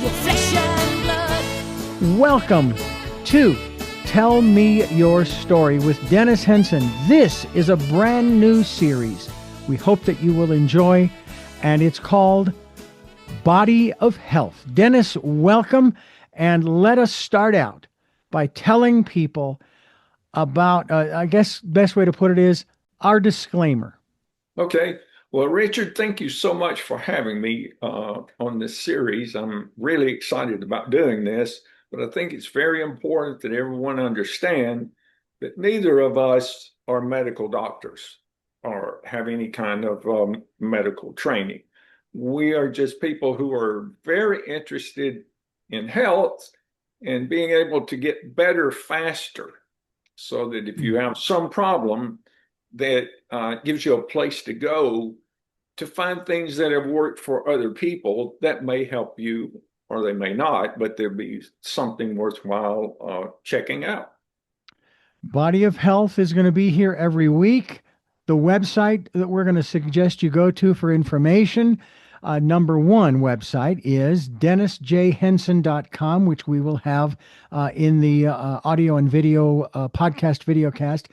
your flesh and blood. Welcome to Tell Me Your Story with Dennis Henson. This is a brand new series we hope that you will enjoy, and it's called Body of Health. Dennis, welcome, and let us start out by telling people about, I guess best way to put it is, our disclaimer. Okay. Well, Richard, thank you so much for having me on this series. I'm really excited about doing this, but I think it's very important that everyone understand that neither of us are medical doctors or have any kind of medical training. We are just people who are very interested in health and being able to get better faster, so that if you have some problem, that gives you a place to go to find things that have worked for other people that may help you, or they may not, but there'll be something worthwhile checking out. Body of Health is going to be here every week. The website that we're going to suggest you go to for information, number one website is dennisjhenson.com, which we will have in the audio and video podcast videocast.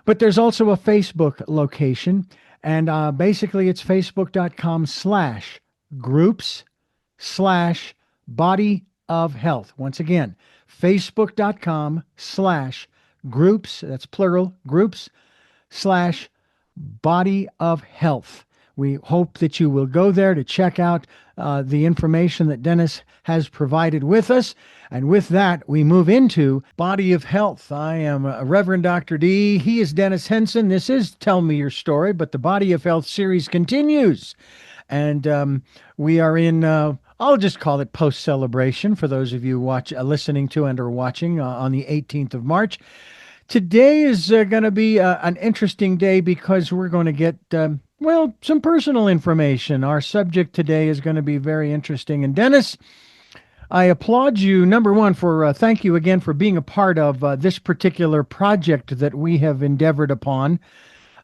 But there's also a Facebook location, and basically it's facebook.com/groups/body of health. Once again, facebook.com/groups, that's plural, groups/body of health. We hope that you will go there to check out the information that Dennis has provided with us. And with that, we move into Body of Health. I am Reverend Dr. D. He is Dennis Henson. This is Tell Me Your Story, but the Body of Health series continues. And we are in, I'll just call it post-celebration for those of you listening to and or watching on the 18th of March. Today is going to be an interesting day because we're going to get, some personal information. Our subject today is going to be very interesting. And Dennis, I applaud you, number one, for thank you again for being a part of this particular project that we have endeavored upon,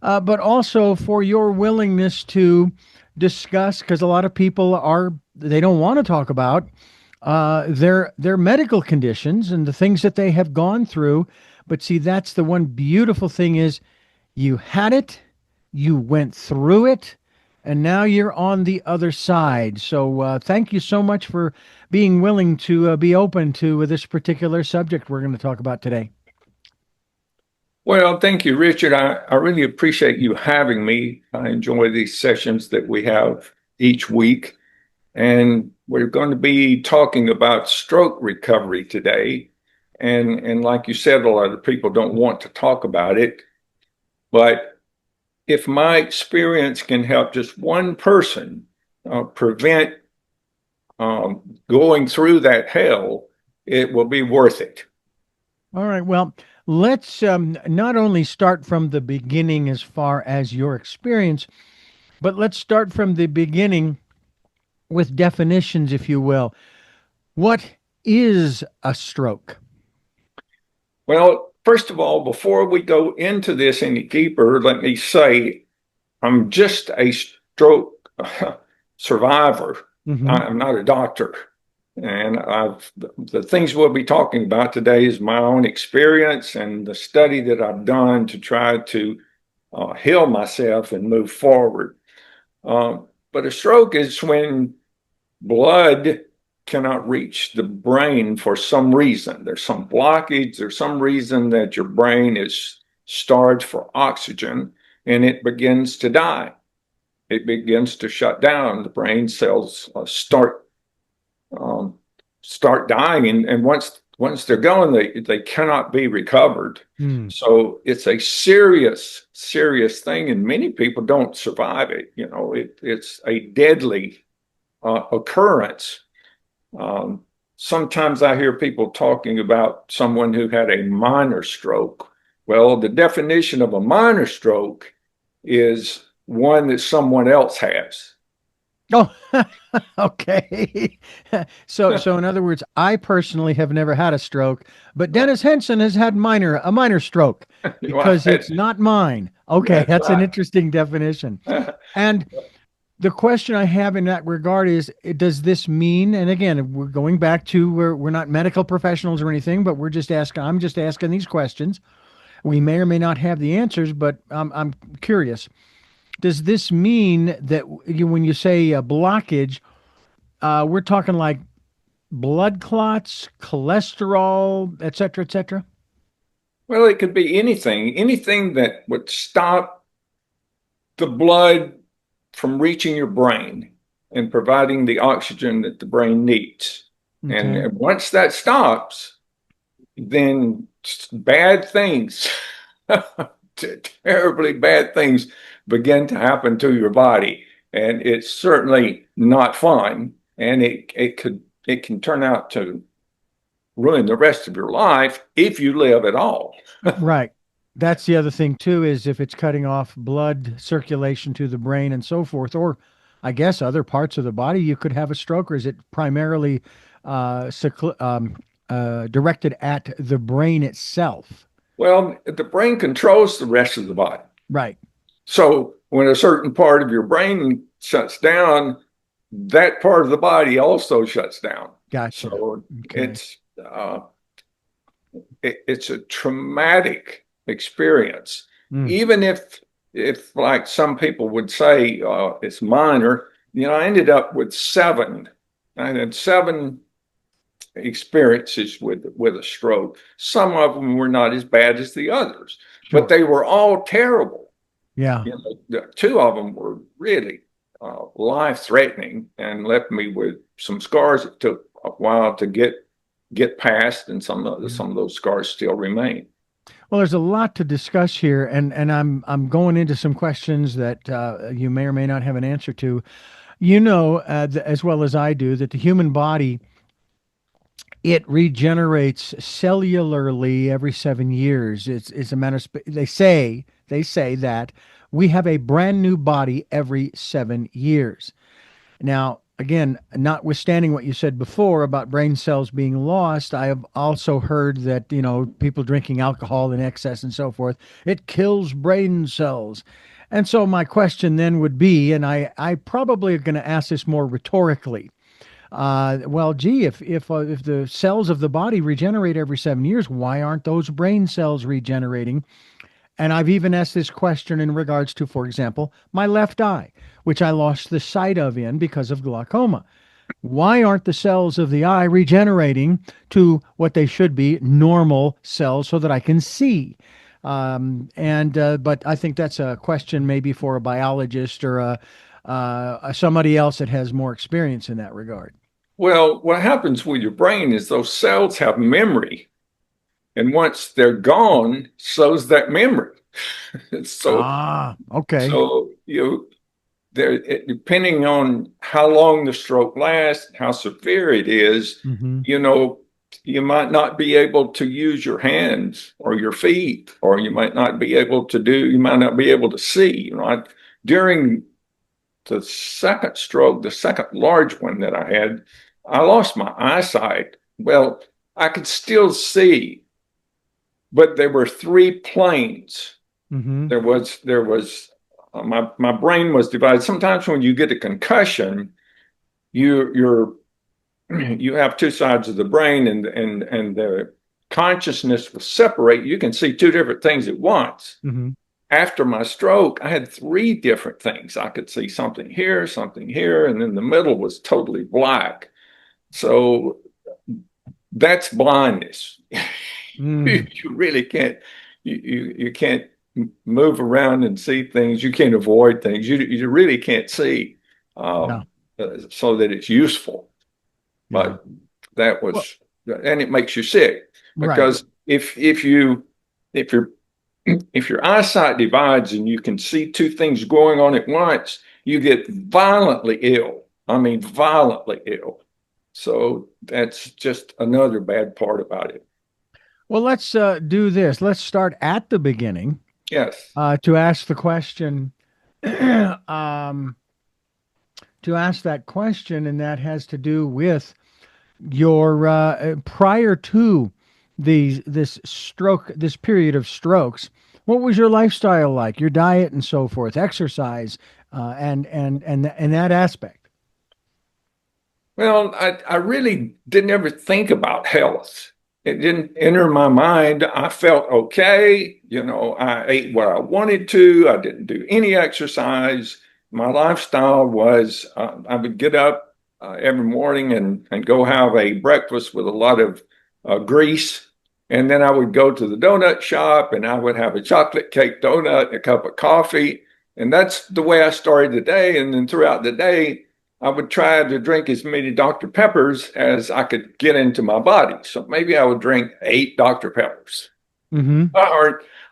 but also for your willingness to discuss, because a lot of people they don't want to talk about their medical conditions and the things that they have gone through. But see, that's the one beautiful thing is you had it, you went through it, and now you're on the other side. So thank you so much for being willing to be open to this particular subject we're going to talk about today. Well, thank you, Richard. I really appreciate you having me. I enjoy these sessions that we have each week. And we're going to be talking about stroke recovery today. And like you said, a lot of people don't want to talk about it. But if my experience can help just one person prevent going through that hell, it will be worth it. All right. Well, let's not only start from the beginning as far as your experience, but let's start from the beginning with definitions, if you will. What is a stroke? Well, first of all, before we go into this any deeper, let me say I'm just a stroke survivor. Mm-hmm. I'm not a doctor. And the things we'll be talking about today is my own experience and the study that I've done to try to heal myself and move forward. But a stroke is when blood cannot reach the brain for some reason. There's some blockage, there's some reason that your brain is starved for oxygen and it begins to die. It begins to shut down. The brain cells start dying, and once they're gone, they cannot be recovered. So it's a serious thing, and many people don't survive it. You know, it's a deadly occurrence. Sometimes I hear people talking about someone who had a minor stroke. Well, the definition of a minor stroke is one that someone else has. Oh, okay. So in other words, I personally have never had a stroke, but Dennis Henson has had a minor stroke because it's not mine. Okay, that's an interesting definition. And the question I have in that regard is, does this mean, and again, we're going back to, we're not medical professionals or anything, but I'm just asking these questions. We may or may not have the answers, but I'm curious. Does this mean that when you say a blockage, we're talking like blood clots, cholesterol, et cetera, et cetera? Well, it could be anything that would stop the blood from reaching your brain and providing the oxygen that the brain needs. Okay. And once that stops, then bad things, terribly bad things begin to happen to your body. And it's certainly not fun. And it can turn out to ruin the rest of your life if you live at all. Right. That's the other thing too, is if it's cutting off blood circulation to the brain and so forth, or I guess other parts of the body, you could have a stroke. Or is it primarily directed at the brain itself? Well, the brain controls the rest of the body. Right. So when a certain part of your brain shuts down, that part of the body also shuts down. Gotcha. So Okay. it's a traumatic experience. Mm. Even if like some people would say it's minor, I ended up with seven. I had seven experiences with a stroke. Some of them were not as bad as the others, but Sure. they were all terrible. Yeah. Two of them were really life-threatening and left me with some scars. It took a while to get past, and some of those scars still remain. Well, there's a lot to discuss here, and I'm going into some questions that you may or may not have an answer to. As well as I do, that the human body, it regenerates cellularly every 7 years. It's a matter of they say that we have a brand new body every 7 years. Now, again, notwithstanding what you said before about brain cells being lost, I have also heard that, people drinking alcohol in excess and so forth, it kills brain cells. And so my question then would be, and I probably are going to ask this more rhetorically. Well, gee, if the cells of the body regenerate every 7 years, why aren't those brain cells regenerating? And I've even asked this question in regards to, for example, my left eye, which I lost the sight of in because of glaucoma. Why aren't the cells of the eye regenerating to what they should be, normal cells, so that I can see? But I think that's a question maybe for a biologist or somebody else that has more experience in that regard. Well, what happens with your brain is those cells have memory, and once they're gone, so's that memory. so Okay. so depending on how long the stroke lasts, how severe it is, Hmm. you might not be able to use your hands or your feet, or you might not be able to see. During the second stroke, the second large one that I had, I lost my eyesight. Well, I could still see, but there were three planes. Hmm. My brain was divided. Sometimes when you get a concussion, you have two sides of the brain, and the consciousness will separate. You can see two different things at once. Hmm. After my stroke, I had three different things. I could see something here, and then the middle was totally black. So that's blindness. Mm. You really can't. You can't move around and see things. You can't avoid things. You really can't see, Yeah. so that it's useful. Yeah. But that Well, was, and it makes you sick, right. because if your eyesight divides and you can see two things going on at once, you get violently ill. I mean, violently ill. So that's just another bad part about it. Well, let's do this. Let's start at the beginning Yes. to ask the question. um, to ask that question, and that has to do with your prior to this period of strokes. What was your lifestyle like? Your diet and so forth, exercise, and that aspect. Well, I really didn't ever think about health. It didn't enter my mind. I felt okay. I ate what I wanted to. I didn't do any exercise. My lifestyle was I would get up every morning and go have a breakfast with a lot of grease. And then I would go to the donut shop and I would have a chocolate cake donut and a cup of coffee. And that's the way I started the day. And then throughout the day, I would try to drink as many Dr. Peppers as I could get into my body. So maybe I would drink 8 Dr. Peppers Mm-hmm.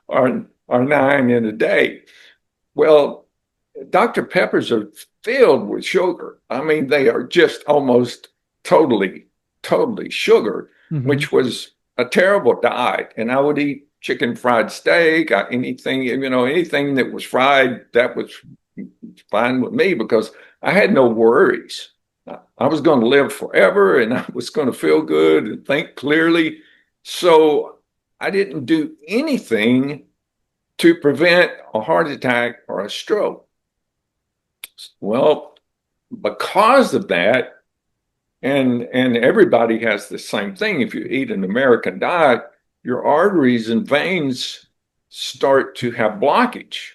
or 9 in a day. Well, Dr. Peppers are filled with sugar. I mean, they are just almost totally sugar, Mm-hmm. which was a terrible diet. And I would eat chicken fried steak, anything that was fried, that was fine with me because I had no worries. I was going to live forever and I was going to feel good and think clearly. So I didn't do anything to prevent a heart attack or a stroke. Well, because of that, and everybody has the same thing. If you eat an American diet, your arteries and veins start to have blockage.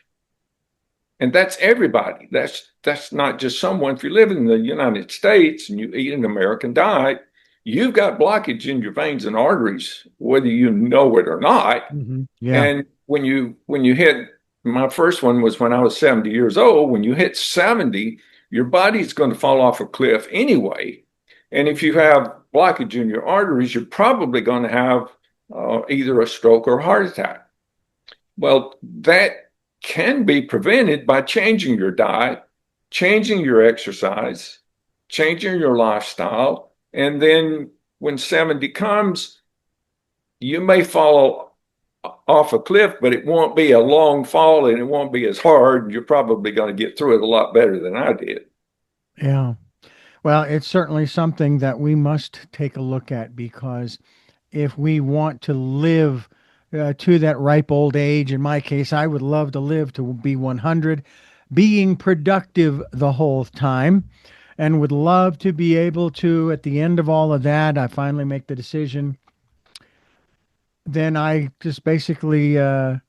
And that's everybody. That's not just someone. If you live in the United States and you eat an American diet, you've got blockage in your veins and arteries, whether you know it or not. Mm-hmm. Yeah. And when you hit, my first one was when I was 70 years old. When you hit 70, your body's going to fall off a cliff anyway. And if you have blockage in your arteries, you're probably going to have either a stroke or a heart attack. Well, that can be prevented by changing your diet, changing your exercise, changing your lifestyle. And then when 70 comes, you may fall off a cliff, but it won't be a long fall and it won't be as hard. You're probably going to get through it a lot better than I did. Yeah. Well, it's certainly something that we must take a look at because if we want to live to that ripe old age, in my case, I would love to live to be 100, being productive the whole time, and would love to be able to, at the end of all of that, I finally make the decision. Then I just basically, and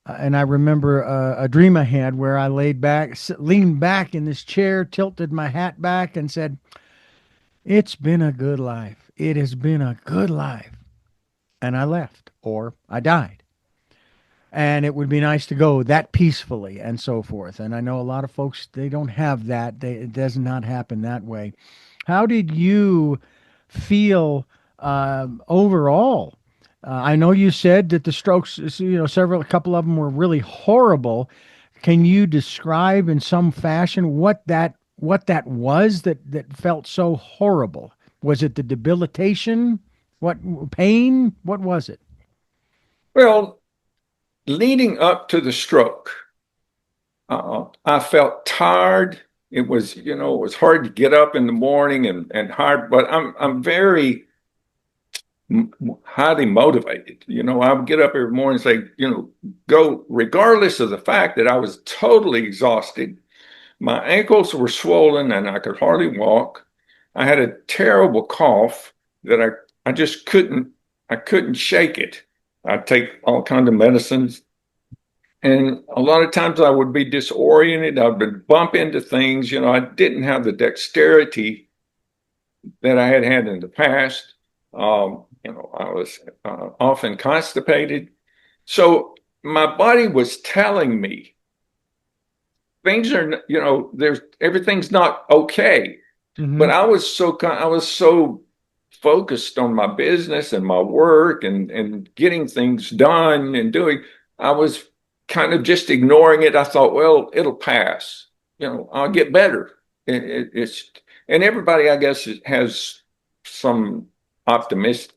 I remember a dream I had where I leaned back in this chair, tilted my hat back, and said, "It's been a good life. It has been a good life." And I left, or I died. And it would be nice to go that peacefully and so forth. And I know a lot of folks, they don't have that. It does not happen that way. How did you feel overall? I know you said that the strokes, a couple of them were really horrible. Can you describe in some fashion what that was that felt so horrible? Was it the debilitation? What pain? What was it? Well, leading up to the stroke, I felt tired. It was hard to get up in the morning and hard, but I'm very highly motivated. I would get up every morning and say, go regardless of the fact that I was totally exhausted. My ankles were swollen and I could hardly walk. I had a terrible cough that I just I couldn't shake it. I'd take all kinds of medicines. And a lot of times I would be disoriented. I would bump into things. I didn't have the dexterity that I had had in the past. I was often constipated. So my body was telling me things are, everything's not okay. Mm-hmm. But I was so focused on my business and my work and getting things done and doing. I was kind of just ignoring it. I thought, well, it'll pass. I'll get better. It's and everybody, I guess, has some optimism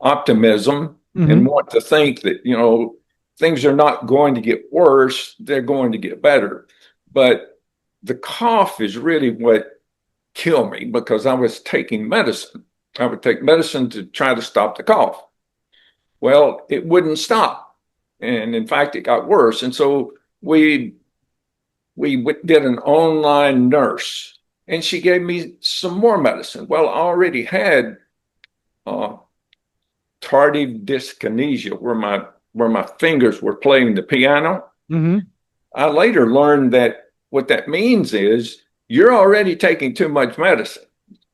Mm-hmm. and want to think that things are not going to get worse; they're going to get better. But the cough is really what killed me because I was taking medicine. I would take medicine to try to stop the cough. Well, it wouldn't stop. And in fact, it got worse. And so we did an online nurse, and she gave me some more medicine. Well, I already had uh, tardive dyskinesia, where my fingers were playing the piano. Mm-hmm. I later learned that what that means is you're already taking too much medicine.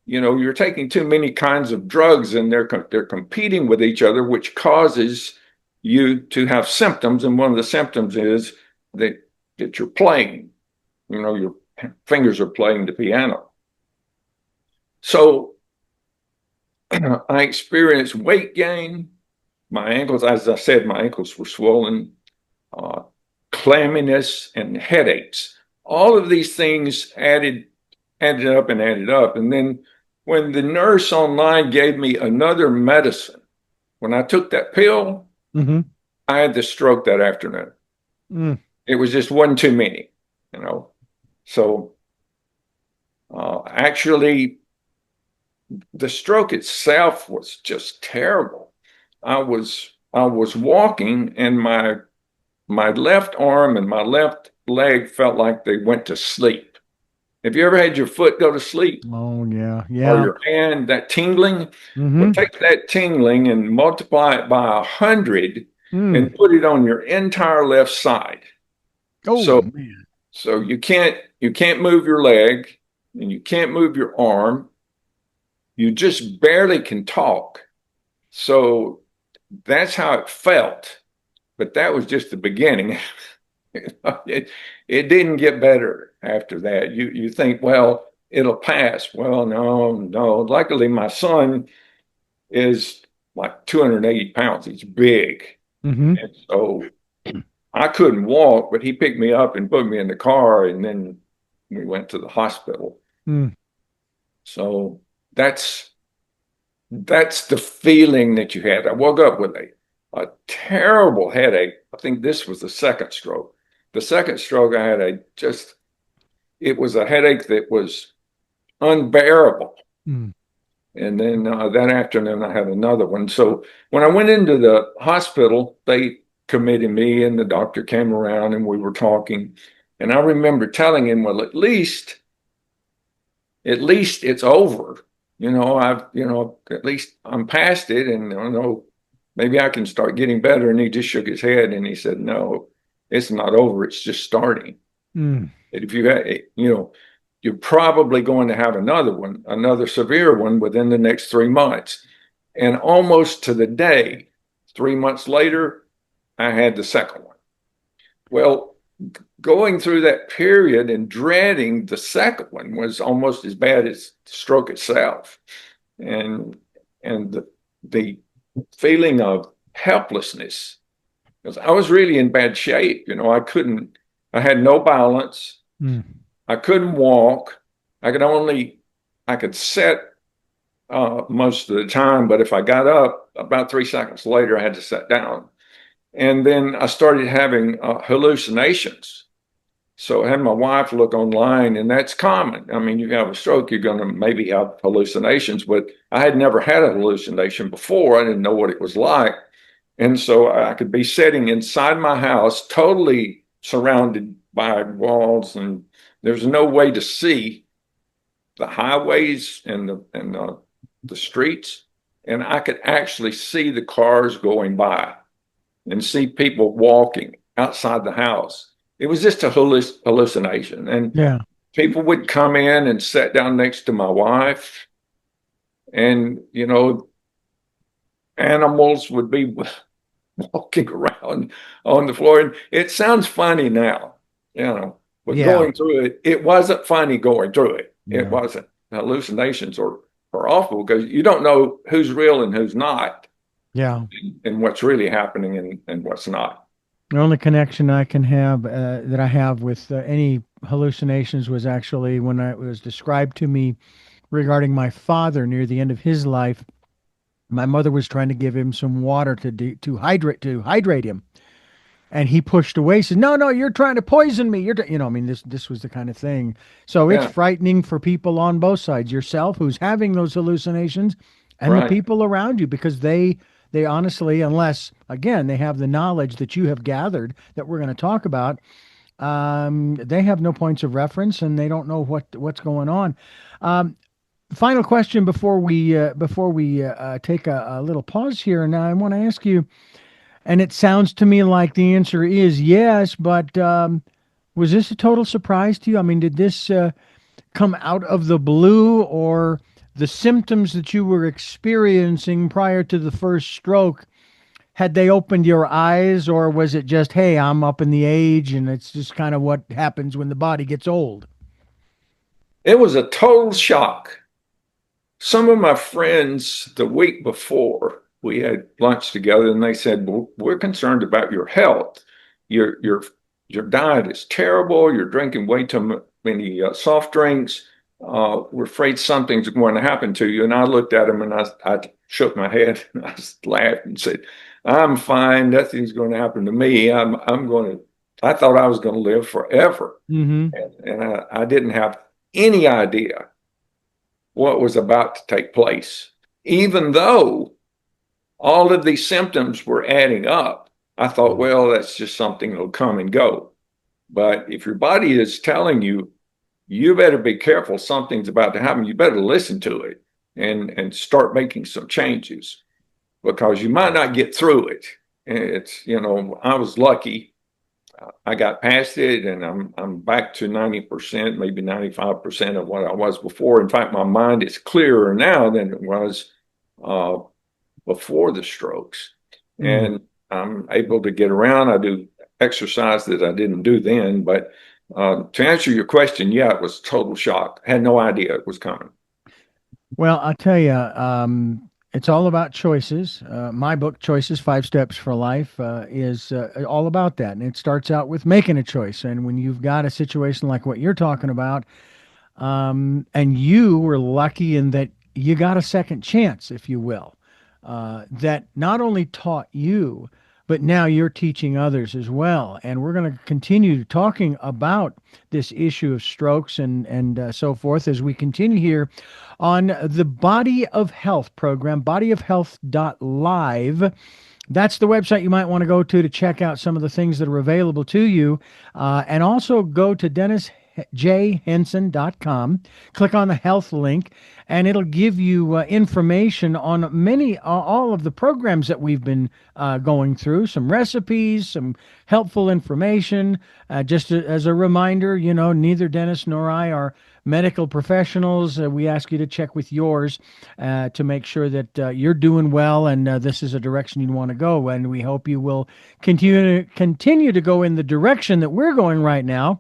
You know, you're taking too many kinds of drugs, and they're competing with each other, which causes you to have symptoms. And one of the symptoms is that you're playing. You know, your fingers are playing the piano. So I experienced weight gain. My ankles, as I said, my ankles were swollen, uh, clamminess, and headaches. All of these things added up. And then when the nurse online gave me another medicine, when I took that pill, Mm-hmm. I had the stroke that afternoon. Mm. It was just one too many, you know. So actually, the stroke itself was just terrible. I was walking, and my left arm and my left leg felt like they went to sleep. Have you ever had your foot go to sleep, Oh, yeah. or Yeah. your hand, that tingling? Well, Mm-hmm. take that tingling and multiply it by 100 Mm. and put it on your entire left side. Oh, So man. so you can't move your leg, and you can't move your arm. You just barely can talk. So that's how it felt. But that was just the beginning. it it didn't get better after that. You think, well, it'll pass. Well, no. Luckily, my son is like 280 pounds. He's big. Mm-hmm. And so I couldn't walk, but he picked me up and put me in the car, and then we went to the hospital. Mm. So that's that's the feeling that you had. I woke up with a terrible headache. I think this was the second stroke. The second stroke, I had it was a headache that was unbearable. Mm. And then that afternoon, I had another one. So when I went into the hospital, they committed me, and the doctor came around, and we were talking. And I remember telling him, well, at least it's over. At least I'm past it, and I know maybe I can start getting better. And he just shook his head, and he said, no, it's not over. It's just starting. Mm. And if you had, you're probably going to have another one, another severe one within the next 3 months. And almost to the day, 3 months later, I had the second one. Well, going through that period and dreading the second one was almost as bad as the stroke itself. And the feeling of helplessness, because I was really in bad shape. I had no balance. Mm. I couldn't walk. I could sit most of the time, but if I got up, about 3 seconds later, I had to sit down. And then I started having hallucinations. So I had my wife look online, and that's common. I mean, you have a stroke, you're going to maybe have hallucinations, but I had never had a hallucination before. I didn't know what it was like. And so I could be sitting inside my house, totally surrounded by walls, and there's no way to see the highways and the streets. And I could actually see the cars going by and see people walking outside the house. It was just a hallucination. And Yeah. people would come in and sit down next to my wife, and, animals would be walking around on the floor. And it sounds funny now, but Yeah. going through it, it wasn't funny going through it. It Yeah. wasn't. Hallucinations are awful because you don't know who's real and who's not, Yeah. and what's really happening and what's not. The only connection I can have that I have with any hallucinations was actually when it was described to me regarding my father near the end of his life. My mother was trying to give him some water to hydrate him, and he pushed away. Said, "No, no, you're trying to poison me. I mean, this was the kind of thing. So it's Yeah, frightening for people on both sides. Yourself, who's having those hallucinations, and the right. people around you, because they honestly, unless again they have the knowledge that you have gathered that we're going to talk about, They have no points of reference and they don't know what's going on. Um, Final question before we take a little pause here, and I want to ask you, and it sounds to me like the answer is yes, but was this a total surprise to you? I mean, did this come out of the blue, or the symptoms that you were experiencing prior to the first stroke, had they opened your eyes, or was it just, hey, I'm up in the age and it's just kind of what happens when the body gets old? It was a total shock. Some of my friends the week before we had lunch together, and they said, well, we're concerned about your health. Your diet is terrible. You're drinking way too many soft drinks. We're afraid something's going to happen to you." And I looked at them and I shook my head and I laughed and said, "I'm fine. Nothing's going to happen to me. I thought I was going to live forever." Mm-hmm. And I didn't have any idea what was about to take place. Even though all of these symptoms were adding up, I thought, well, that's just something that'll come and go. But if your body is telling you, you better be careful, something's about to happen, you better listen to it and start making some changes, because you might not get through it. I was lucky. I got past it, and I'm back to 90%, maybe 95% of what I was before. In fact, my mind is clearer now than it was uh, before the strokes, Mm. and I'm able to get around. I do exercise that I didn't do then. But to answer your question, yeah, it was total shock. I had no idea it was coming. Well, I'll tell you, it's all about choices. My book, Choices, 5 Steps for Life, is all about that. And it starts out with making a choice. And when you've got a situation like what you're talking about, and you were lucky in that you got a second chance, if you will, that not only taught you, but now you're teaching others as well. And we're going to continue talking about this issue of strokes and so forth as we continue here on the Body of Health program, bodyofhealth.live. That's the website you might want to go to check out some of the things that are available to you. And also go to DennisJHenson.com, click on the health link, and it'll give you information on all of the programs that we've been going through, some recipes, some helpful information. Just as a reminder, neither Dennis nor I are medical professionals. We ask you to check with yours to make sure that you're doing well, and this is a direction you want to go. And we hope you will continue to go in the direction that we're going right now,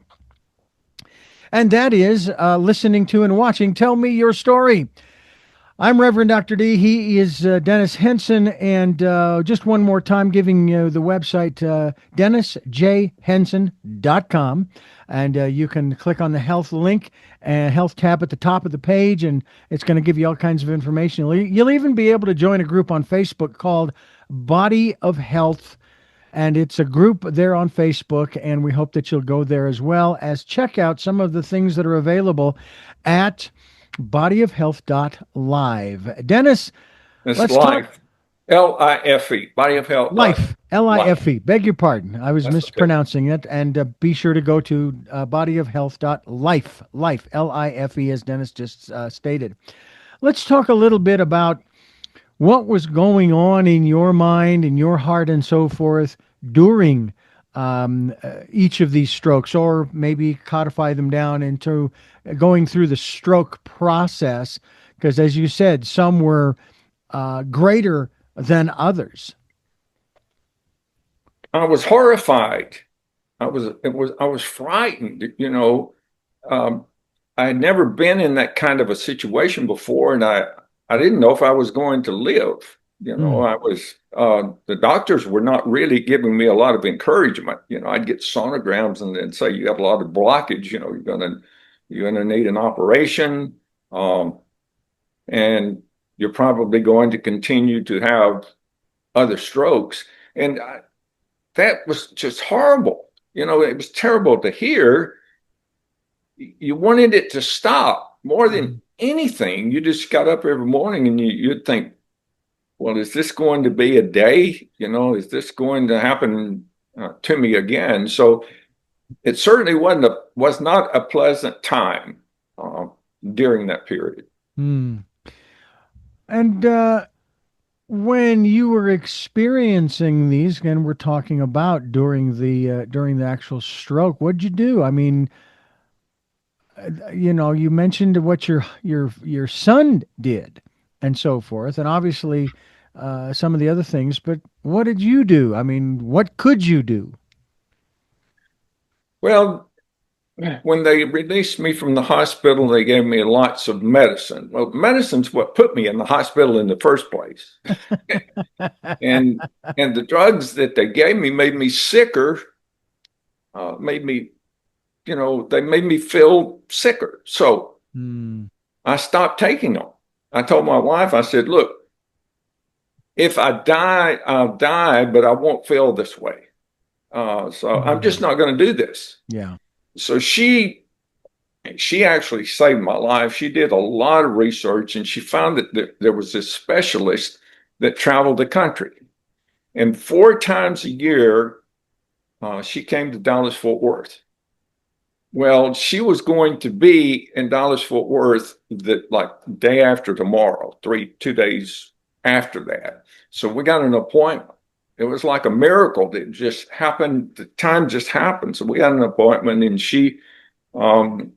and that is listening to and watching Tell Me Your Story. I'm Reverend Dr. D. He is Dennis Henson. And just one more time, giving you the website, DennisJHenson.com. And you can click on the health link and health tab at the top of the page, and it's going to give you all kinds of information. You'll even be able to join a group on Facebook called Body of Health. And it's a group there on Facebook, and we hope that you'll go there as well as check out some of the things that are available at bodyofhealth.live. Dennis, It's let's talk life, Life, Body of Health, life, life. Life. Beg your pardon. I was That's okay. mispronouncing it. And be sure to go to bodyofhealth.life, life, Life, as Dennis just stated. Let's talk a little bit about what was going on in your mind, in your heart, and so forth during each of these strokes, or maybe codify them down into going through the stroke process, because as you said, some were greater than others. I was horrified. I was frightened. Um, I had never been in that kind of a situation before, and I didn't know if I was going to live. Mm. The doctors were not really giving me a lot of encouragement. I'd get sonograms and then say, you have a lot of blockage, you're gonna need an operation. And you're probably going to continue to have other strokes. And that was just horrible. It was terrible to hear. You wanted it to stop more than anything. You just got up every morning and you'd think, well, is this going to be a day? Is this going to happen to me again? So it certainly was not a pleasant time uh, during that period. Hmm. And when you were experiencing these, and we're talking about during the actual stroke, what'd you do? I mean, you mentioned what your son did, and so forth, and obviously some of the other things. But what did you do? I mean, what could you do? Well, when they released me from the hospital, they gave me lots of medicine. Well, medicine's what put me in the hospital in the first place. and and the drugs that they gave me made me sicker, made me, they made me feel sicker. So Hmm. I stopped taking them. I told my wife, I said, look, if I die, I'll die, but I won't feel this way. So I'm just Hmm. not going to do this. Yeah. So she actually saved my life. She did a lot of research and she found that there was this specialist that traveled the country. And 4 times a year, she came to Dallas Fort Worth. Well, she was going to be in Dallas Fort Worth the like day after tomorrow, 2 days after that. So we got an appointment. It was like a miracle that just happened. The time just happened. So we got an appointment, and um,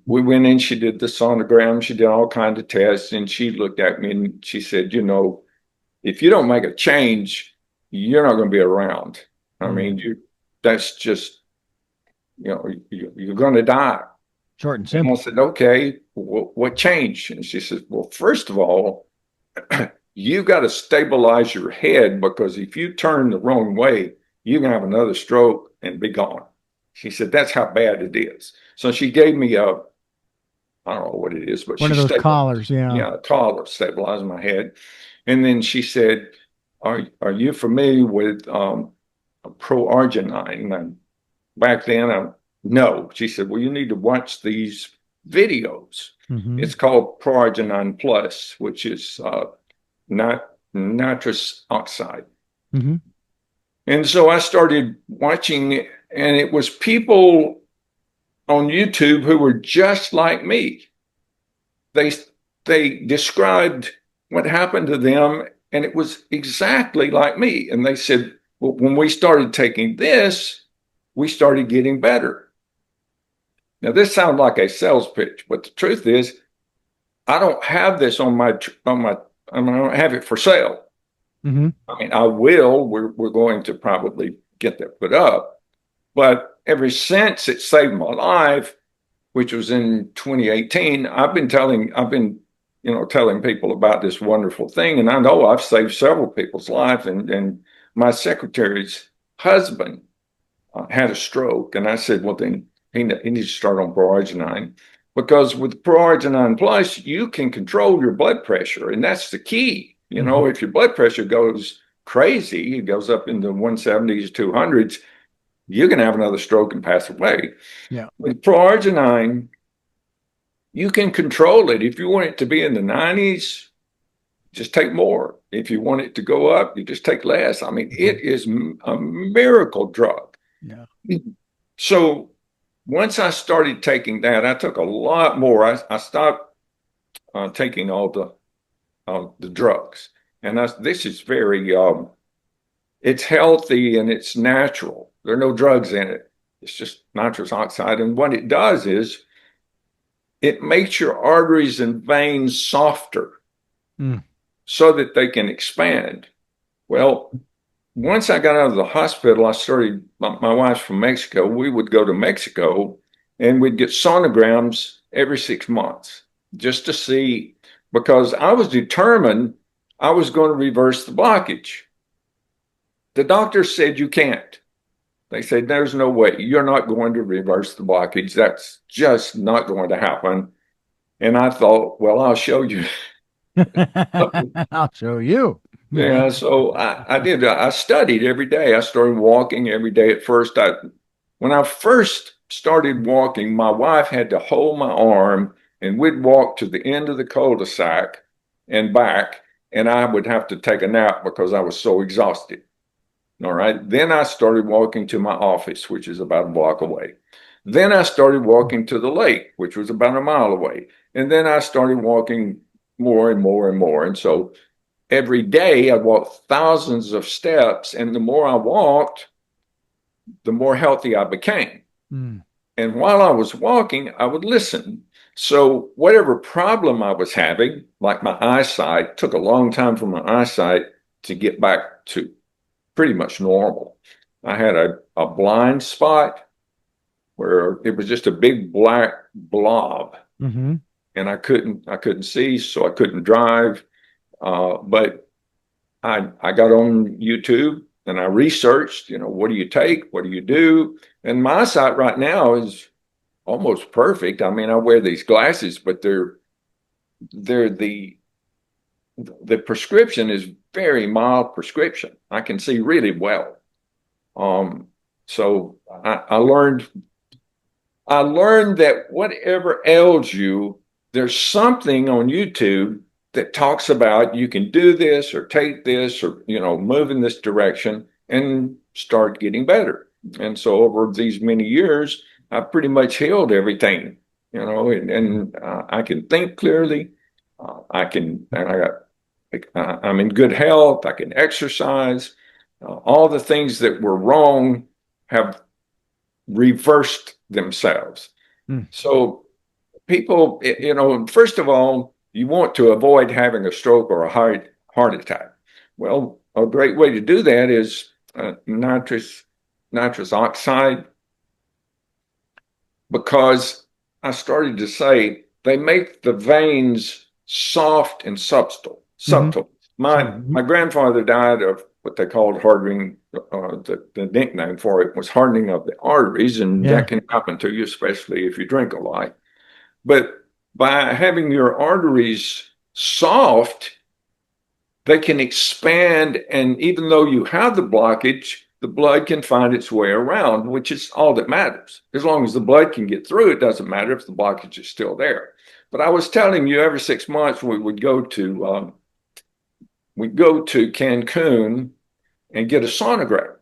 we went in. She did the sonogram. She did all kinds of tests, and she looked at me and she said, if you don't make a change, you're not going to be around. I mean, Hmm. that's just you're going to die. Short and And I simple. said, okay, what changed? And she says, well, first of all, you got to stabilize your head because if you turn the wrong way, you can have another stroke and be gone. She said, that's how bad it is. So she gave me I don't know what it is, but One she of those stabilized, collars. Yeah. yeah, a collar stabilized my head. And then she said, are you familiar with pro-arginine? And back then, no. She said, well, you need to watch these videos. Hmm. It's called Pro-arginine Plus, which is not nitrous oxide. Hmm. And so I started watching, and it was people on YouTube who were just like me. They they described what happened to them, and it was exactly like me. And they said, well, when we started taking this, we started getting better. Now, this sounds like a sales pitch, but the truth is, I don't have this I mean, I don't have it for sale. Hmm. I mean, I will. We're going to probably get that put up, but ever since it saved my life, which was in 2018, I've been, telling people about this wonderful thing, and I know I've saved several people's lives. And my secretary's husband had a stroke, and I said, well, then he needs to start on Pro-arginine because with Pro-arginine Plus, you can control your blood pressure, and that's the key. Hmm. If your blood pressure goes crazy, it goes up into 170s, 200s, you're going to have another stroke and pass away. Yeah. With Pro-arginine, you can control it. If you want it to be in the 90s, just take more. If you want it to go up, you just take less. I mean, Hmm. it is a miracle drug. Yeah. So once I started taking that, I took a lot more. I stopped taking all the drugs, and this is very it's healthy and it's natural. There are no drugs in it. It's just nitrous oxide, and what it does is it makes your arteries and veins softer Mm. so that they can expand. Well, once I got out of the hospital, I started, my wife's from Mexico. We would go to Mexico and we'd get sonograms every 6 months just to see, because I was determined I was going to reverse the blockage. The doctor said, you can't. They said, there's no way. You're not going to reverse the blockage. That's just not going to happen. And I thought, well, I'll show you. I'll show you. Yeah, so I did. I studied every day. I started walking every day at first. When I first started walking, my wife had to hold my arm, and we'd walk to the end of the cul-de-sac and back, and I would have to take a nap because I was so exhausted. All right. Then I started walking to my office, which is about a block away. Then I started walking to the lake, which was about a mile away. And then I started walking more and more and more. And so every day I walked thousands of steps. And the more I walked, the more healthy I became. Mm. And while I was walking, I would listen. So whatever problem I was having, like my eyesight, took a long time for my eyesight to get back to pretty much normal. I had a blind spot where it was just a big black blob, Mm-hmm. and I couldn't see, so I couldn't drive. But I got on YouTube and I researched, what do you take? What do you do? And my eyesight right now is almost perfect. I mean, I wear these glasses, but they're the prescription is very mild prescription. I can see really well. So I learned that whatever ails you, there's something on YouTube that talks about you can do this or take this or move in this direction and start getting better. And so over these many years, I pretty much healed everything, and I can think clearly. I'm in good health. I can exercise. All the things that were wrong have reversed themselves. Mm. So people, first of all, you want to avoid having a stroke or a heart attack. Well, a great way to do that is nitrous oxide, because I started to say they make the veins soft and subtle. Mm-hmm. Subtle. So, My grandfather died of what they called hardening. The nickname for it was hardening of the arteries, and yeah. that can happen to you, especially if you drink a lot. But by having your arteries soft, they can expand, and even though you have the blockage, the blood can find its way around, which is all that matters. As long as the blood can get through, it doesn't matter if the blockage is still there. But I was telling you, every 6 months we would go to Cancun and get a sonogram.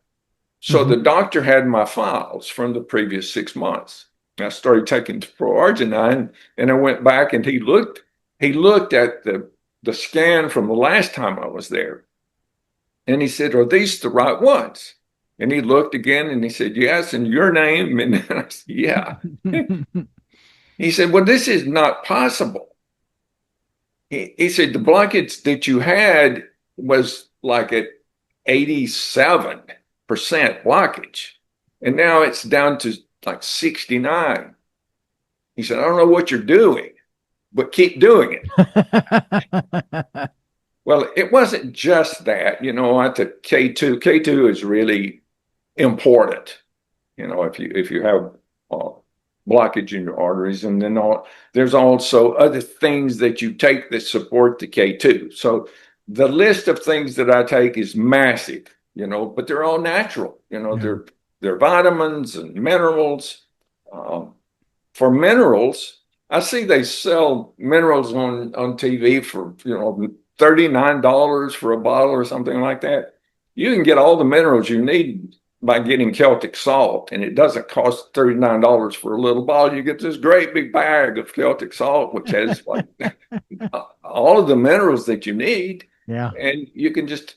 So Mm-hmm. the doctor had my files from the previous 6 months. I started taking pro-arginine, and I went back and he looked at the scan from the last time I was there. And he said, "Are these the right ones?" And he looked again and he said, "Yes, and your name?" And I said, "Yeah." He said, "Well, this is not possible." He said, "The blockage that you had was like at 87% blockage. And now it's down to like 69. He said, "I don't know what you're doing, but keep doing it." Well, it wasn't just that, I took K2. K2 is really important, if you have uh, blockage in your arteries, and then there's also other things that you take that support the K2. So the list of things that I take is massive, but they're all natural. Yeah. They're vitamins and minerals. For minerals, I see they sell minerals on TV for $39 for a bottle or something like that. You can get all the minerals you need by getting Celtic salt, and it doesn't cost $39 for a little bottle. You get this great big bag of Celtic salt, which has like all of the minerals that you need, Yeah. and you can just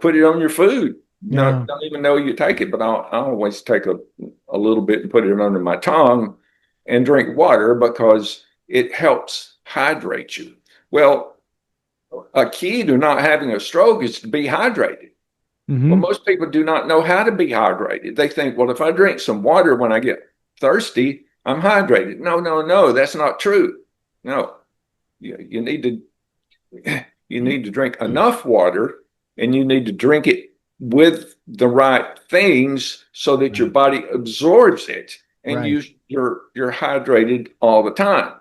put it on your food. Yeah. Don't even know you take it, but I always take a little bit and put it under my tongue and drink water because it helps hydrate you. Well, a key to not having a stroke is to be hydrated. Well, Mm-hmm. most people do not know how to be hydrated. They think, well, if I drink some water when I get thirsty, I'm hydrated. No, no, no, that's not true. No, you need to drink enough water, and you need to drink it with the right things so that your Right. body absorbs it, and Right. you're hydrated all the time.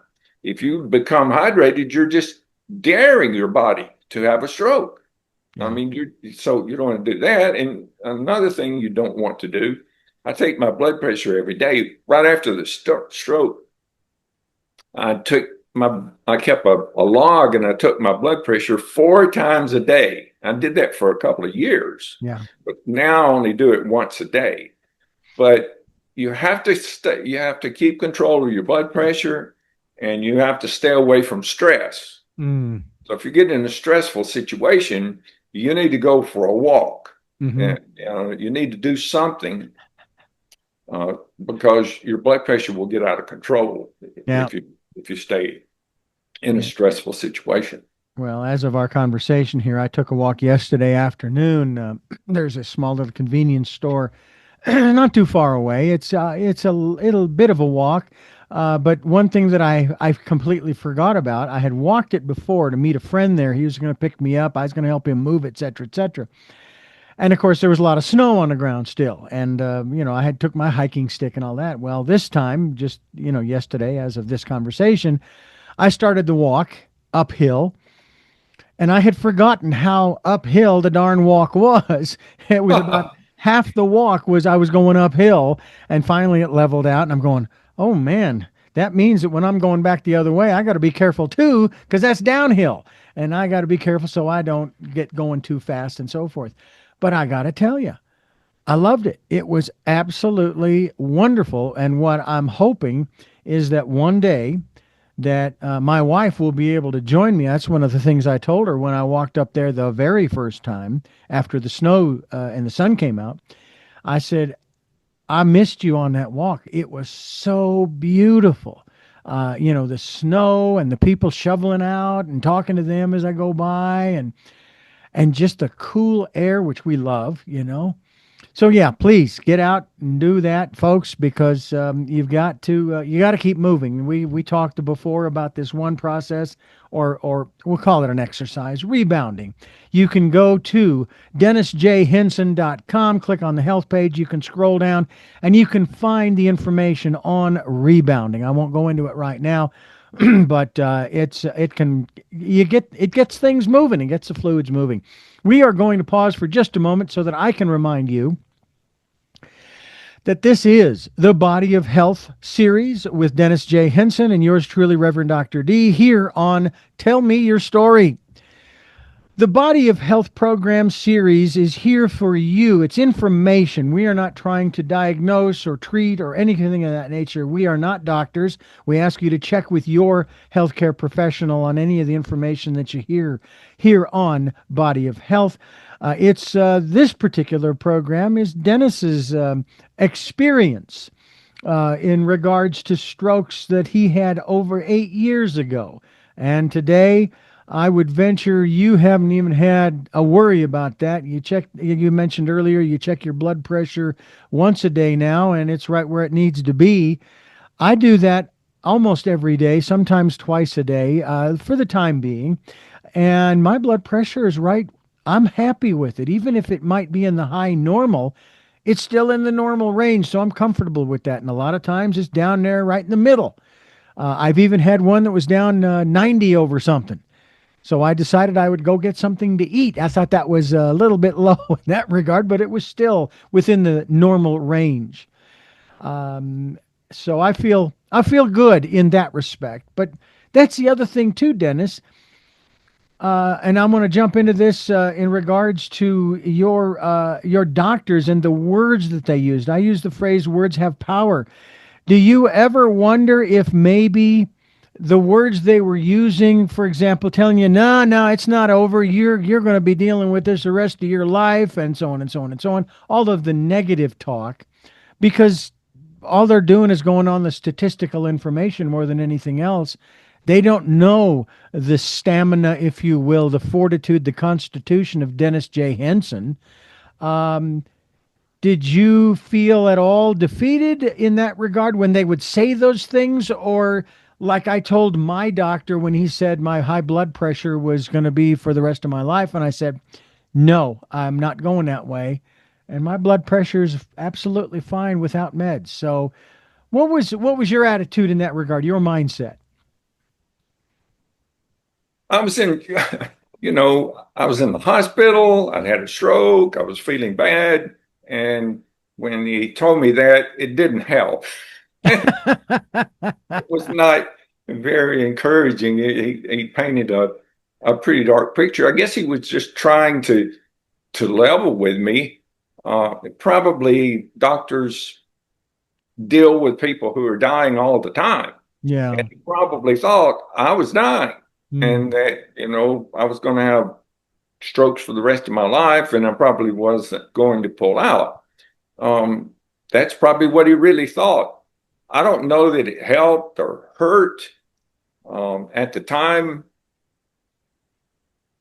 If you become hydrated, you're just daring your body to have a stroke. I Yeah. mean, so you don't want to do that. And another thing you don't want to do, I take my blood pressure every day. Right after the stroke, I took I kept a log and I took my blood pressure 4 times a day. I did that for a couple of years, Yeah. but now I only do it once a day. But you have to keep control of your blood pressure and you have to stay away from stress. Mm. So if you get in a stressful situation, you need to go for a walk. Hmm. And you need to do something because your blood pressure will get out of control Yeah. if you stay in a Yeah. stressful situation. Well, as of our conversation here, I took a walk yesterday afternoon. There's a small little convenience store not too far away. It's a little bit of a walk, but one thing that I completely forgot about, I had walked it before to meet a friend there. He was going to pick me up. I was going to help him move, et cetera, et cetera. And of course, there was a lot of snow on the ground still, and I had took my hiking stick and all that. Well, this time, just yesterday, as of this conversation, I started the walk uphill, and I had forgotten how uphill the darn walk was. It was about half the walk was I was going uphill, and finally it leveled out, and I'm going, oh man, that means that when I'm going back the other way, I got to be careful too, because that's downhill, and I got to be careful so I don't get going too fast and so forth. But I got to tell you, I loved it. It was absolutely wonderful, and what I'm hoping is that one day that my wife will be able to join me. That's one of the things I told her when I walked up there the very first time after the snow and the sun came out. I said, I missed you on that walk. It was so beautiful. The snow and the people shoveling out and talking to them as I go by, and just the cool air, which we love. So yeah, please get out and do that, folks, because you got to keep moving. We talked before about this one process, or we'll call it an exercise, rebounding. You can go to DennisJHenson.com, click on the health page. You can scroll down, and you can find the information on rebounding. I won't go into it right now, but it gets things moving and gets the fluids moving. We are going to pause for just a moment so that I can remind you that this is the Body of Health series with Dennis J. Henson and yours truly, Reverend Dr. D, here on Tell Me Your Story. The Body of Health program series is here for you. It's information. We are not trying to diagnose or treat or anything of that nature. We are not doctors. We ask you to check with your healthcare professional on any of the information that you hear here on Body of Health. It's this particular program is Dennis's experience in regards to strokes that he had over 8 years ago. And today, I would venture you haven't even had a worry about that. You mentioned earlier, you check your blood pressure once a day now, and it's right where it needs to be. I do that almost every day, sometimes twice a day, for the time being. And my blood pressure is right. I'm happy with it. Even if it might be in the high normal, it's still in the normal range. So I'm comfortable with that. And a lot of times it's down there right in the middle. I've even had one that was down 90 over something. So I decided I would go get something to eat. I thought that was a little bit low in that regard, but it was still within the normal range. So I feel good in that respect. But that's the other thing too, Dennis. And I'm going to jump into this in regards to your doctors and the words that they used. I use the phrase "words have power." Do you ever wonder if maybe the words they were using, for example, telling you, no, it's not over. You're going to be dealing with this the rest of your life, and so on and so on and so on. All of the negative talk, because all they're doing is going on the statistical information more than anything else. They don't know the stamina, if you will, the fortitude, the constitution of Dennis J. Henson. Did you feel at all defeated in that regard when they would say those things? Or like I told my doctor when he said my high blood pressure was going to be for the rest of my life, and I said, no, I'm not going that way. And my blood pressure is absolutely fine without meds. So what was your attitude in that regard, your mindset? I was in, I was in the hospital. I'd had a stroke. I was feeling bad. And when he told me that, it didn't help. It was not, very encouraging. He painted a pretty dark picture. I guess he was just trying to level with me. Probably doctors deal with people who are dying all the time. Yeah. And he probably thought I was dying Mm. and that, I was going to have strokes for the rest of my life and I probably wasn't going to pull out. Um, that's probably what he really thought. I don't know that it helped or hurt. At the time,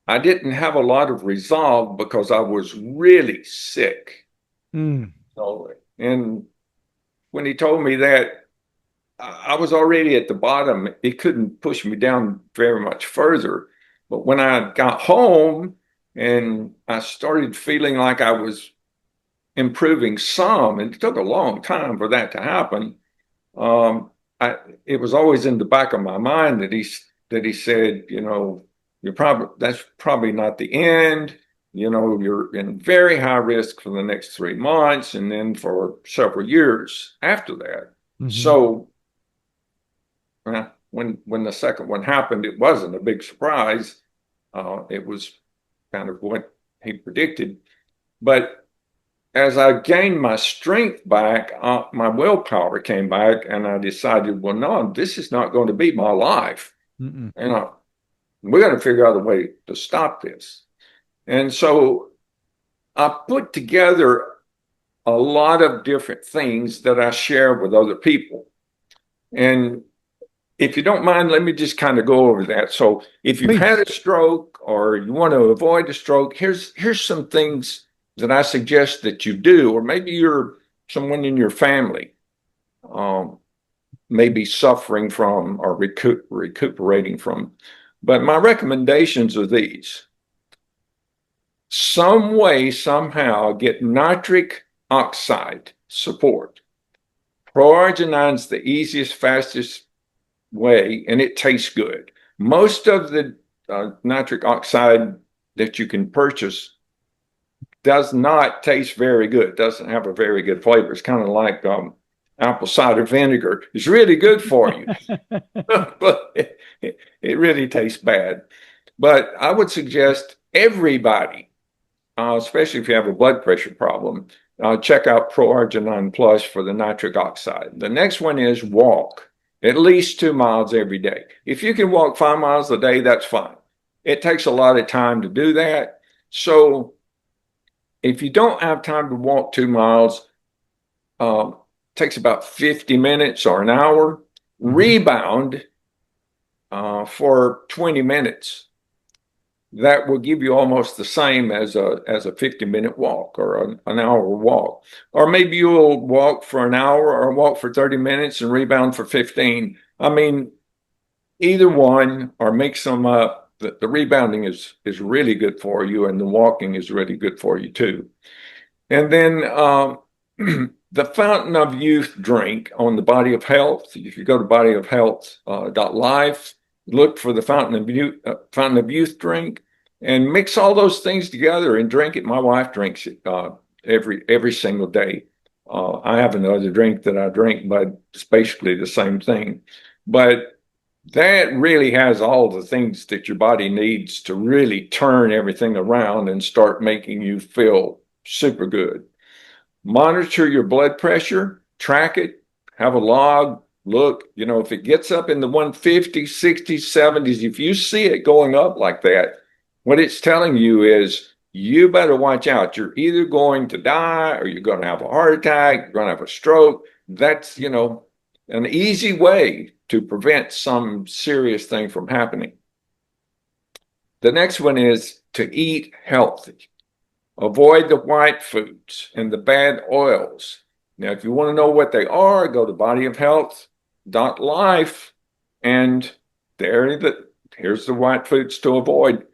I didn't have a lot of resolve because I was really sick. Mm. So, and when he told me that, I was already at the bottom. It couldn't push me down very much further. But when I got home and I started feeling like I was improving some, and it took a long time for that to happen. Um, it was always in the back of my mind that he said, that's probably not the end. You're in very high risk for the next 3 months, and then for several years after that. Hmm. So when the second one happened, it wasn't a big surprise. It was kind of what he predicted, but as I gained my strength back, my willpower came back, and I decided, well, no, this is not going to be my life. Mm-mm. And we got to figure out a way to stop this. And so I put together a lot of different things that I share with other people. And if you don't mind, let me just kind of go over that. So if you've had Please. a stroke or you want to avoid a stroke, here's some things that I suggest that you do, or maybe you're someone in your family um, may be suffering from or recuperating from. But my recommendations are these. Some way, somehow, get nitric oxide support. Proarginine's the easiest, fastest way, and it tastes good. Most of the nitric oxide that you can purchase does not taste very good, doesn't have a very good flavor. It's kind of like apple cider vinegar. It's really good for you, but it really tastes bad. But I would suggest everybody, especially if you have a blood pressure problem, check out ProArginine Plus for the nitric oxide. The next one is walk at least 2 miles every day. If you can walk 5 miles a day, that's fine. It takes a lot of time to do that. So if you don't have time to walk 2 miles, it takes about 50 minutes or an hour. Hmm. Rebound for 20 minutes. That will give you almost the same as a 50-minute walk or an hour walk. Or maybe you'll walk for an hour or walk for 30 minutes and rebound for 15. I mean, either one or mix them up. The rebounding is really good for you, and the walking is really good for you too. And then the Fountain of Youth drink on the Body of Health. If you go to bodyofhealth.life, look for the Fountain of Youth drink, and mix all those things together and drink it. My wife drinks it every single day. I have another drink that I drink, but it's basically the same thing. But that really has all the things that your body needs to really turn everything around and start making you feel super good. Monitor your blood pressure, track it, have a log, look, if it gets up in the 150s, 60s, 70s, if you see it going up like that, what it's telling you is you better watch out. You're either going to die or you're going to have a heart attack, you're going to have a stroke. That's, an easy way to prevent some serious thing from happening. The next one is to eat healthy. Avoid the white foods and the bad oils. Now, if you want to know what they are, go to bodyofhealth.life, and here's the white foods to avoid.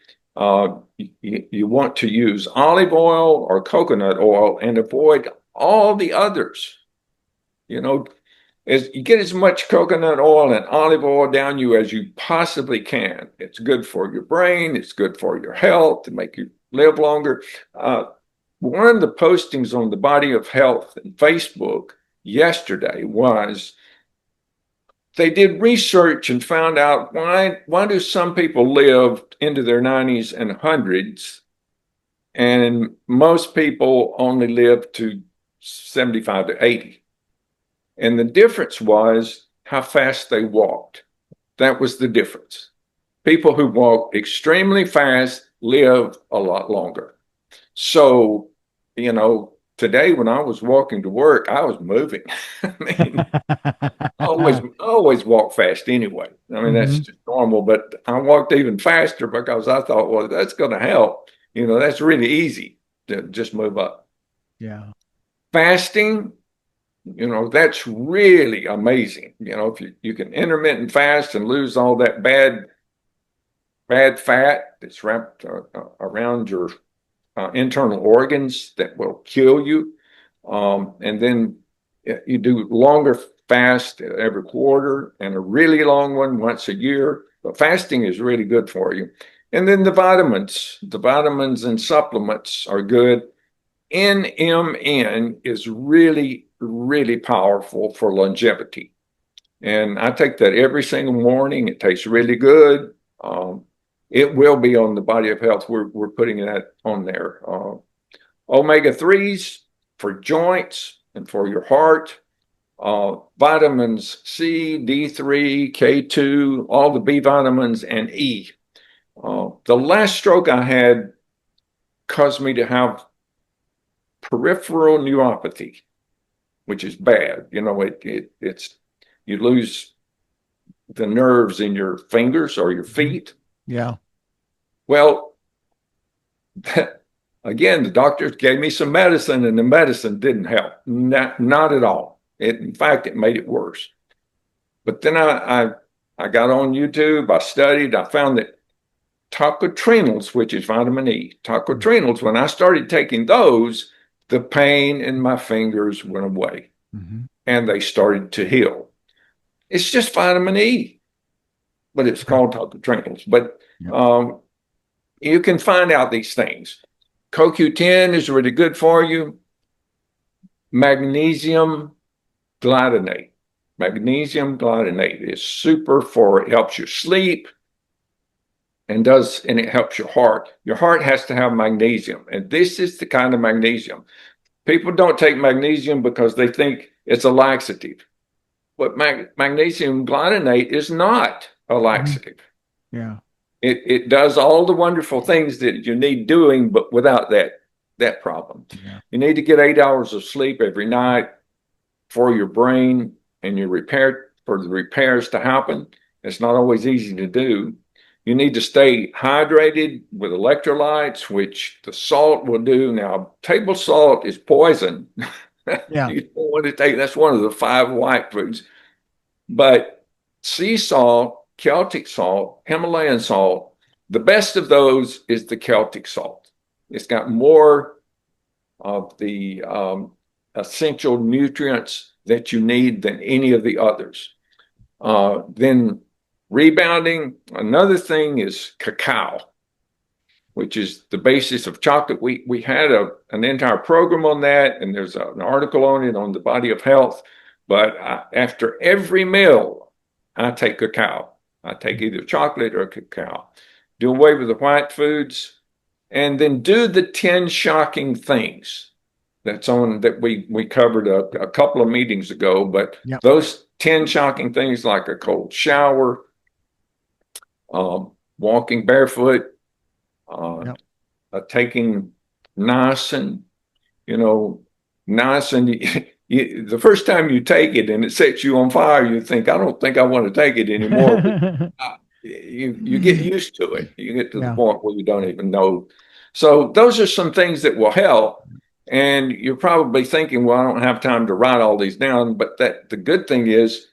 You want to use olive oil or coconut oil and avoid all the others. As you get as much coconut oil and olive oil down you as you possibly can. It's good for your brain. It's good for your health to make you live longer. One of the postings on the Body of Health and Facebook yesterday was they did research and found out why do some people live into their 90s and hundreds, and most people only live to 75 to 80. And the difference was how fast they walked. That was the difference. People who walk extremely fast live a lot longer. So, today when I was walking to work, I was moving. I mean, I always walk fast anyway. I mean, that's Hmm. just normal, but I walked even faster because I thought, well, that's going to help. That's really easy to just move up. Yeah. Fasting, that's really amazing. If you can intermittent fast and lose all that bad fat that's wrapped around your internal organs that will kill you. And then you do longer fast every quarter and a really long one once a year. But fasting is really good for you. And then the vitamins and supplements are good. NMN is really, really powerful for longevity. And I take that every single morning. It tastes really good. It will be on the Body of Health. We're putting that on there. Omega 3s for joints and for your heart. Vitamins C, D3, K2, all the B vitamins, and E. The last stroke I had caused me to have peripheral neuropathy, which is bad. It's you lose the nerves in your fingers or your feet. Yeah. Well, again, the doctors gave me some medicine, and the medicine didn't help. Not at all. In fact, it made it worse. But then I got on YouTube. I studied. I found that tocotrienols, which is vitamin E, tocotrienols. When I started taking those, the pain in my fingers went away, Hmm. and they started to heal. It's just vitamin E, but it's Yeah. called tocotrienols. But Yeah. you can find out these things. CoQ10 is really good for you. Magnesium glycinate. Magnesium glycinate is super for it helps you sleep and it helps your heart. Your heart has to have magnesium, and this is the kind of magnesium. People don't take magnesium because they think it's a laxative. But magnesium glycinate is not a Mhm. laxative. Yeah. It does all the wonderful things that you need doing, but without that problem. Yeah. You need to get 8 hours of sleep every night for your brain and for the repairs to happen. It's not always easy to do. You need to stay hydrated with electrolytes, which the salt will do. Now, table salt is poison. Yeah. You don't want to take that's one of the 5 white foods. But sea salt, Celtic salt, Himalayan salt, the best of those is the Celtic salt. It's got more of the essential nutrients that you need than any of the others. Then rebounding, another thing is cacao, which is the basis of chocolate. We had an entire program on that, and there's an article on it on the Body of Health. But after every meal, I take cacao. I take either chocolate or cacao. Do away with the white foods, and then do the 10 shocking things that we covered a couple of meetings ago. But Yep. those 10 shocking things, like a cold shower, walking barefoot, uh, Yep. taking niacin, you know, niacin. The first time you take it and it sets you on fire, you think, I don't think I want to take it anymore. But you get used to it. You get to the Yeah. point where you don't even know. So those are some things that will help. And you're probably thinking, well, I don't have time to write all these down. But the good thing is,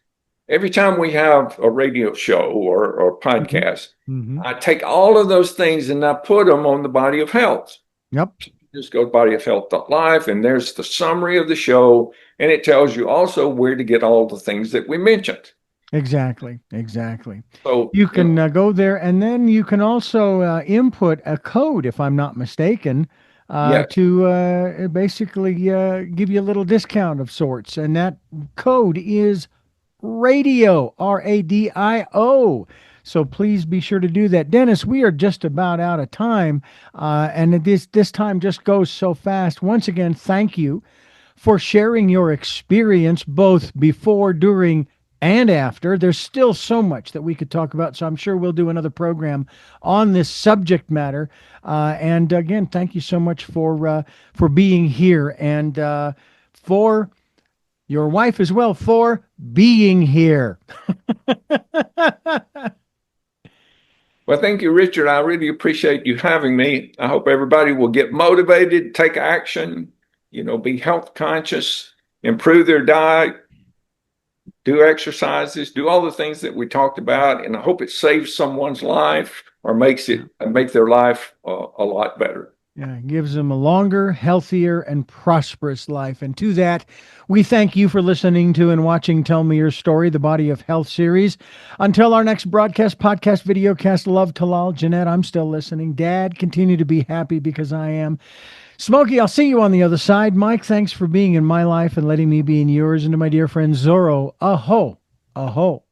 every time we have a radio show or Hmm. podcast, Hmm. I take all of those things and I put them on the Body of Health. Yep. Just go to bodyofhealth.life, and there's the summary of the show, and it tells you also where to get all the things that we mentioned. Exactly. Exactly. So, You can go there, and then you can also input a code, if I'm not mistaken, yes, to basically give you a little discount of sorts. And that code is Radio, RADIO. So please be sure to do that. Dennis, we are just about out of time, and this time just goes so fast. Once again, thank you for sharing your experience both before, during, and after. There's still so much that we could talk about, so I'm sure we'll do another program on this subject matter. And again, thank you so much for being here, and for your wife as well for being here. Well, thank you, Richard. I really appreciate you having me. I hope everybody will get motivated, take action, be health conscious, improve their diet, do exercises, do all the things that we talked about. And I hope it saves someone's life or make their life a lot better. Yeah, it gives them a longer, healthier, and prosperous life. And to that, we thank you for listening to and watching Tell Me Your Story, the Body of Health series. Until our next broadcast, podcast, videocast, love, Talal, Jeanette, I'm still listening. Dad, continue to be happy because I am. Smokey, I'll see you on the other side. Mike, thanks for being in my life and letting me be in yours. And to my dear friend Zorro, aho, aho.